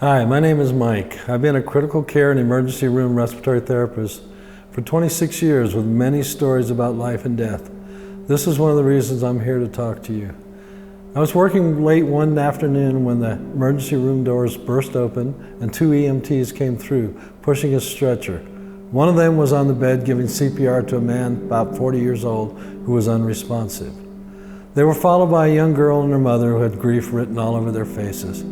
Hi, my name is Mike. I've been a critical care and emergency room respiratory therapist for 26 years with many stories about life and death. This is one of the reasons I'm here to talk to you. I was working late one afternoon when the emergency room doors burst open and two EMTs came through, pushing a stretcher. One of them was on the bed giving CPR to a man about 40 years old who was unresponsive. They were followed by a young girl and her mother who had grief written all over their faces.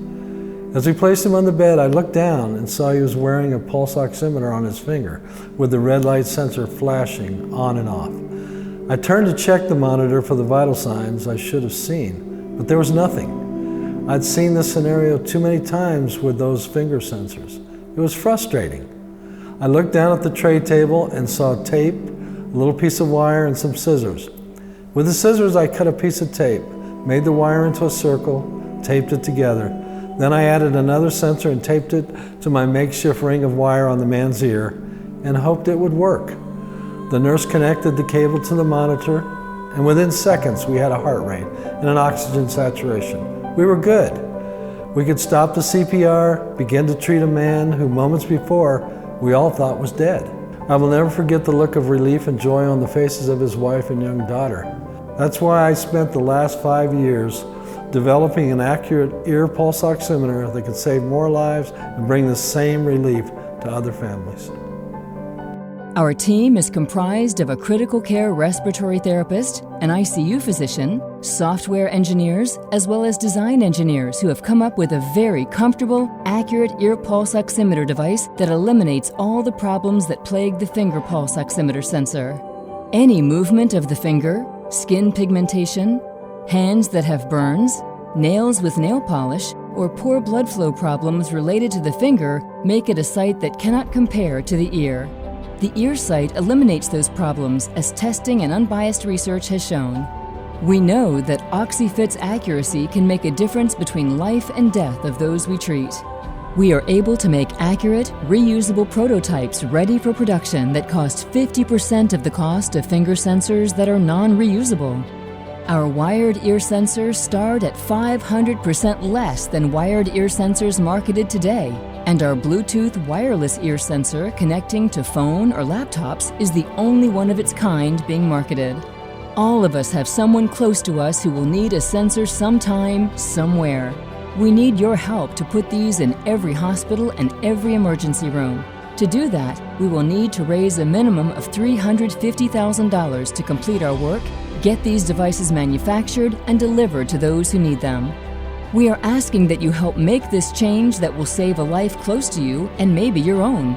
As we placed him on the bed, I looked down and saw he was wearing a pulse oximeter on his finger with the red light sensor flashing on and off. I turned to check the monitor for the vital signs I should have seen, but there was nothing. I'd seen this scenario too many times with those finger sensors. It was frustrating. I looked down at the tray table and saw tape, a little piece of wire, and some scissors. With the scissors, I cut a piece of tape, made the wire into a circle, taped it together. Then I added another sensor and taped it to my makeshift ring of wire on the man's ear and hoped it would work. The nurse connected the cable to the monitor, and within seconds we had a heart rate and an oxygen saturation. We were good. We could stop the CPR, begin to treat a man who moments before we all thought was dead. I will never forget the look of relief and joy on the faces of his wife and young daughter. That's why I spent the last 5 years developing an accurate ear pulse oximeter that could save more lives and bring the same relief to other families. Our team is comprised of a critical care respiratory therapist, an ICU physician, software engineers, as well as design engineers who have come up with a very comfortable, accurate ear pulse oximeter device that eliminates all the problems that plague the finger pulse oximeter sensor. Any movement of the finger, skin pigmentation, hands that have burns, nails with nail polish, or poor blood flow problems related to the finger make it a sight that cannot compare to the ear. The ear sight eliminates those problems, as testing and unbiased research has shown. We know that Oxy-Fit's accuracy can make a difference between life and death of those we treat. We are able to make accurate, reusable prototypes ready for production that cost 50% of the cost of finger sensors that are non-reusable. Our wired ear sensors start at 500% less than wired ear sensors marketed today, and our Bluetooth wireless ear sensor connecting to phone or laptops is the only one of its kind being marketed. All of us have someone close to us who will need a sensor sometime, somewhere. We need your help to put these in every hospital and every emergency room. To do that, we will need to raise a minimum of $350,000 to complete our work, get these devices manufactured and delivered to those who need them. We are asking that you help make this change that will save a life close to you and maybe your own.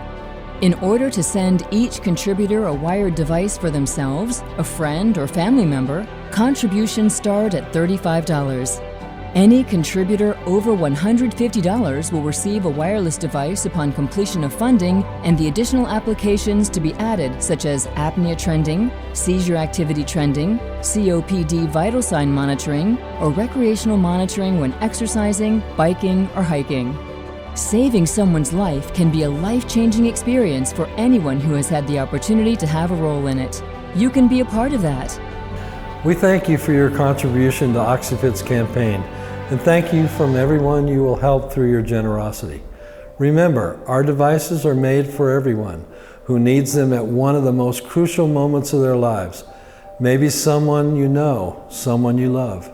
In order to send each contributor a wired device for themselves, a friend, or family member, contributions start at $35. Any contributor over $150 will receive a wireless device upon completion of funding, and the additional applications to be added, such as apnea trending, seizure activity trending, COPD vital sign monitoring, or recreational monitoring when exercising, biking, or hiking. Saving someone's life can be a life-changing experience for anyone who has had the opportunity to have a role in it. You can be a part of that. We thank you for your contribution to Oxy-Fit's campaign, and thank you from everyone you will help through your generosity. Remember, our devices are made for everyone who needs them at one of the most crucial moments of their lives. Maybe someone you know, someone you love.